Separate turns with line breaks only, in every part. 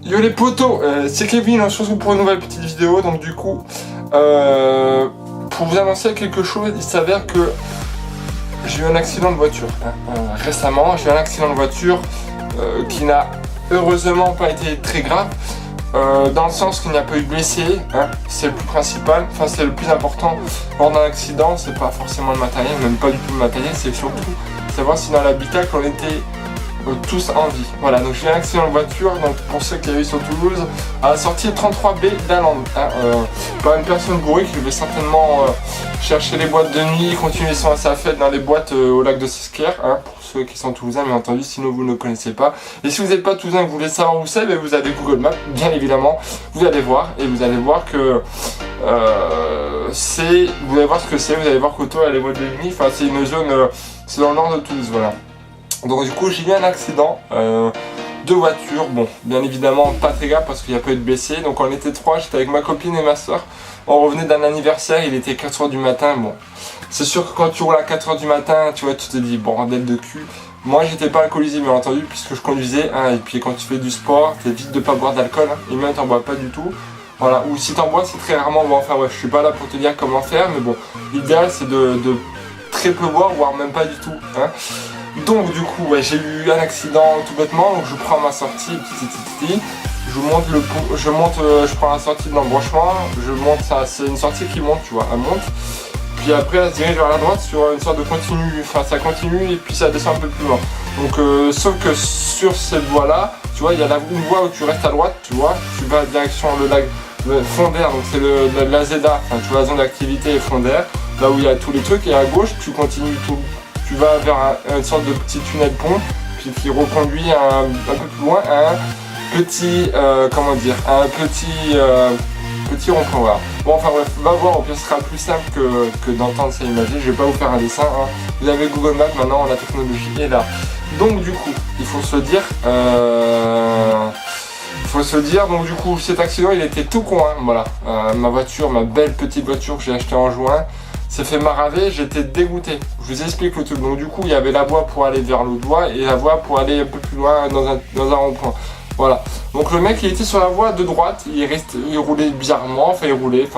Yo les potos, c'est Kevin, on se retrouve pour une nouvelle petite vidéo. Donc du coup, pour vous annoncer quelque chose, il s'avère que j'ai eu un accident de voiture. Récemment, j'ai eu un accident de voiture qui n'a heureusement pas été très grave. Dans le sens qu'il n'y a pas eu de blessés, c'est le plus principal, enfin c'est le plus important lors d'un accident, c'est pas forcément le matériel, même pas du tout le matériel, c'est surtout savoir si dans l'habitacle on était tous en vie. Voilà, donc j'ai eu un accident de voiture, donc pour ceux qui avaient eu sur Toulouse, à la sortie 33B d'Alande, par une personne bourrée qui devait certainement chercher les boîtes de nuit, continuer sa fête dans les boîtes au lac de Sesquer, pour ceux qui sont toulousains, bien entendu, sinon vous ne connaissez pas. Et si vous n'êtes pas toulousain et que vous voulez savoir où c'est, vous avez Google Maps, bien évidemment, vous allez voir, et vous allez voir que vous allez voir ce que c'est, vous allez voir qu'auto à les boîtes de nuit, enfin c'est une zone, c'est dans le nord de Toulouse, voilà. Donc du coup j'ai eu un accident de voiture, bon bien évidemment pas très grave parce qu'il n'y a pas eu de blessés. Donc on était trois, j'étais avec ma copine et ma soeur, on revenait d'un anniversaire, il était 4h du matin. Bon c'est sûr que quand tu roules à 4h du matin, tu vois, tu te dis bordel de cul. Moi j'étais pas alcoolisé bien entendu puisque je conduisais, et puis quand tu fais du sport, t'évites de pas boire d'alcool, et même t'en bois pas du tout. Voilà, ou si t'en bois c'est très rarement, bon enfin bref, je suis pas là pour te dire comment faire, mais bon, l'idéal c'est de très peu boire, voire même pas du tout, Donc du coup j'ai eu un accident tout bêtement, donc je prends ma sortie, je prends la sortie de l'embranchement, je monte, c'est une sortie qui monte, tu vois, elle monte, puis après elle se dirige vers la droite sur une sorte de continu, enfin ça continue et puis ça descend un peu plus loin. Donc sauf que sur cette voie là, tu vois, il y a une voie où tu restes à droite, tu vois, tu vas direction le lac Fondaire, donc c'est la ZEDA, enfin tu vois la zone d'activité Fondaire, là où il y a tous les trucs, et à gauche tu continues tout. Tu vas vers une sorte de petit tunnel pont, puis qui reconduit un peu plus loin à un petit, petit rond-point. Voilà. Bon, enfin bref, va voir, au pire ce sera plus simple que d'entendre ça imaginer. Je vais pas vous faire un dessin. Vous avez Google Maps, maintenant la technologie est là. Donc du coup, il faut se dire, donc du coup, cet accident il était tout con, voilà. Ma voiture, ma belle petite voiture que j'ai achetée en juin, s'est fait maraver, j'étais dégoûté. Je vous explique le truc. Donc du coup il y avait la voie pour aller vers l'autre voie et la voie pour aller un peu plus loin dans un rond-point. Voilà. Donc le mec il était sur la voie de droite, il roulait bizarrement, il roulait.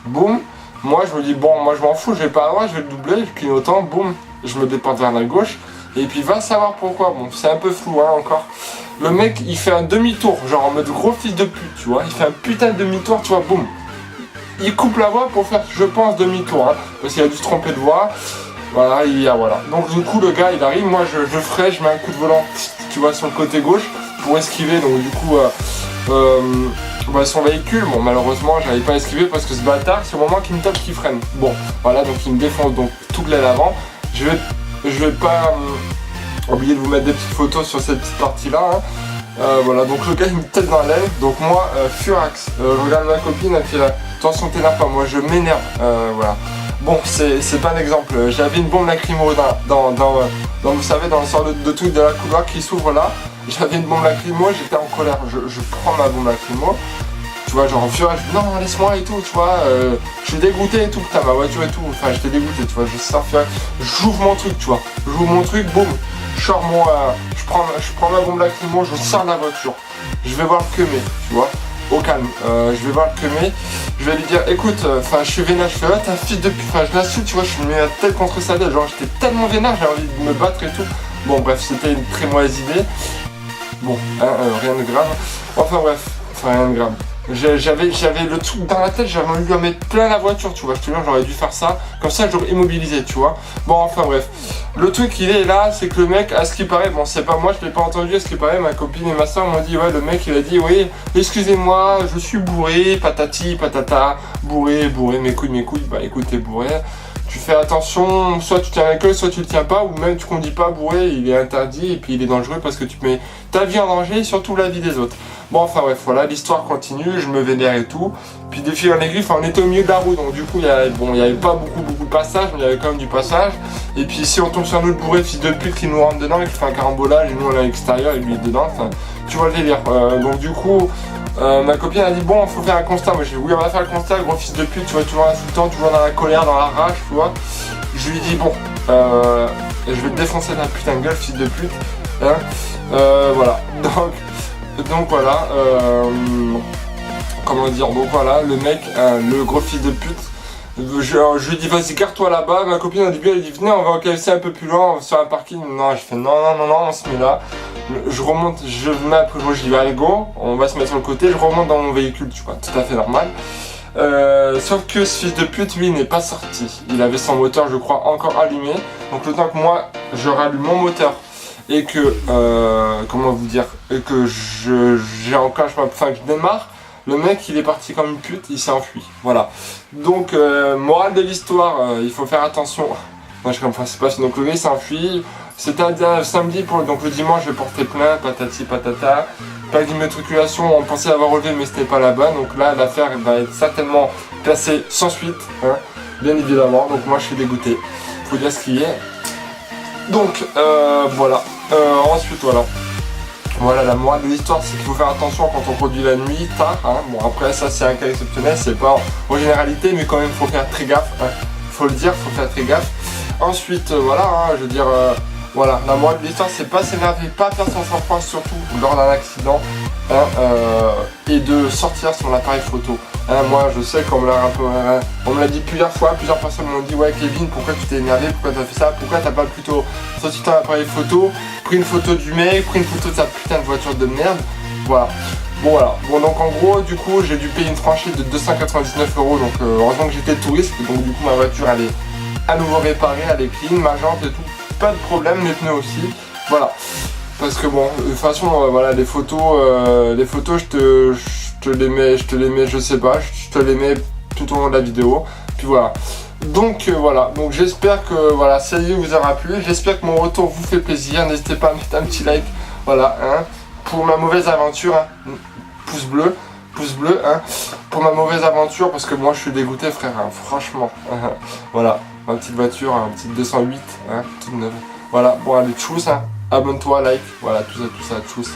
Boum. Moi je me dis bon, moi je m'en fous, je vais pas à droite, je vais le doubler, je clignotant, boum, je me déporte vers la gauche. Et puis va savoir pourquoi, bon c'est un peu flou encore. Le mec il fait un demi-tour, genre en mode gros fils de pute, tu vois, il fait un putain de demi-tour, tu vois, boum. Il coupe la voie pour faire, je pense, demi-tour, parce qu'il a dû se tromper de voie. Voilà, voilà. Donc du coup le gars il arrive, moi je freine, je mets un coup de volant, tu vois, sur le côté gauche pour esquiver. Donc du coup son véhicule, bon malheureusement j'arrive pas à esquiver parce que ce bâtard c'est au moment qu'il me tape qu'il freine. Bon voilà, donc il me défonce donc toute l'aile avant. Je vais pas oublier de vous mettre des petites photos sur cette petite partie là. Voilà, donc le gars il me tête dans l'aile, donc moi furax, je regarde ma copine, elle fait là, attention t'énerve pas, moi je m'énerve, voilà. Bon c'est pas un exemple, j'avais une bombe lacrymo dans vous savez, dans le sort de truc de la couloir qui s'ouvre là, j'avais une bombe lacrymo, j'étais en colère, je prends ma bombe lacrymo, tu vois, genre en furax, non laisse-moi et tout, tu vois, je suis dégoûté et tout, putain ma voiture et tout, enfin j'étais dégoûté, tu vois, je sors furax, j'ouvre mon truc, tu vois, j'ouvre mon truc, boum. Je prends ma bombe lacrymo, je sors de la voiture. Je vais voir le queumé, tu vois, au calme. Je vais voir le queumé, je vais lui dire, écoute, je suis vénère, je fais, t'es un fils de pute, je l'insulte, tu vois, je me mets la tête contre sa tête, genre j'étais tellement vénère, j'ai envie de me battre et tout. Bon bref, c'était une très mauvaise idée. Bon, rien de grave. Enfin bref, rien de grave. J'avais le truc dans la tête, j'avais envie de mettre plein la voiture, tu vois, je te jure, j'aurais dû faire ça, comme ça j'aurais immobilisé, tu vois. Bon, enfin bref, le truc il est là, c'est que le mec, à ce qui paraît, bon c'est pas moi, je l'ai pas entendu, à ce qui paraît, ma copine et ma soeur m'ont dit, ouais, le mec il a dit, oui, excusez-moi, je suis bourré, patati, patata, bourré, mes couilles, bah écoute, t'es bourré. Tu fais attention, soit tu tiens l'alcool, soit tu le tiens pas, ou même tu conduis pas bourré, il est interdit et puis il est dangereux parce que tu mets ta vie en danger et surtout la vie des autres. Bon enfin bref, voilà, l'histoire continue, je me vénère et tout. Puis de fil en aiguille, on était au milieu de la route, donc du coup il y avait pas beaucoup de passages, mais il y avait quand même du passage. Et puis si on tombe sur un autre bourré, fils de pute qui nous rentre dedans, et qui fait un carambolage, et nous on est à l'extérieur et lui dedans, enfin tu vois le délire. Donc du coup, ma copine a dit bon, faut faire un constat. Moi j'ai dit oui, on va faire le constat, gros fils de pute, tu vois, toujours insultant, toujours dans la colère, dans la rage, tu vois. Je lui dis bon, je vais te défoncer ta putain de gueule, fils de pute. Voilà. Donc Donc voilà, comment dire, donc voilà, le mec, le gros fils de pute, je lui dis vas-y garde-toi là-bas, ma copine au début elle dit venez on va au KFC un peu plus loin sur un parking, non je fais non on se met là, je remonte, je mets après je dis allez go, on va se mettre sur le côté, je remonte dans mon véhicule, tu vois, tout à fait normal. Sauf que ce fils de pute lui n'est pas sorti, il avait son moteur je crois encore allumé, donc le temps que moi je rallume mon moteur et que, comment vous dire, et que j'ai encore, enfin que je démarre, le mec il est parti comme une pute, il s'est enfui, voilà. Donc morale de l'histoire, il faut faire attention. Moi je comprends, c'est pas donc le gars il s'est enfui, c'était un samedi, donc le dimanche je vais porter plainte, patati patata, plaque d'immatriculation, on pensait l'avoir relevé mais c'était pas la bonne, donc là l'affaire va être certainement classée sans suite, hein, bien évidemment, donc moi je suis dégoûté, faut dire ce qu'il y est. Donc voilà, ensuite voilà la morale de l'histoire c'est qu'il faut faire attention quand on conduit la nuit tard, hein. Bon après ça c'est un cas exceptionnel, c'est pas en généralité mais quand même faut faire très gaffe, hein. Faut le dire, faut faire très gaffe. Ensuite voilà, hein, je veux dire voilà, la morale de l'histoire c'est pas s'énerver, pas faire son sang-froid surtout lors d'un accident, hein, et de sortir son appareil photo. Hein, moi je sais qu'on on me l'a dit plusieurs fois, plusieurs personnes m'ont dit ouais Kevin pourquoi tu t'es énervé, pourquoi t'as fait ça, pourquoi t'as pas plutôt sorti ton appareil photo, pris une photo du mec, pris une photo de sa putain de voiture de merde, voilà. Bon voilà, bon donc en gros du coup j'ai dû payer une franchise de 299 €, donc heureusement que j'étais touriste, donc du coup ma voiture elle est à nouveau réparée, elle est clean, ma jante et tout, pas de problème, mes pneus aussi, voilà. Parce que bon, de toute façon voilà les photos je te les mets, je sais pas, je te les mets tout au long de la vidéo, puis voilà. Donc voilà, donc j'espère que voilà, ça y est, vous aura plu, j'espère que mon retour vous fait plaisir, n'hésitez pas à mettre un petit like, voilà, hein, pour ma mauvaise aventure, hein, pouce bleu, hein, pour ma mauvaise aventure, parce que moi je suis dégoûté frère, hein, franchement, voilà, ma petite voiture, une petite 208, hein, toute neuve, voilà, bon allez, tchuss, hein, abonne-toi, like, voilà, tout ça, tchuss.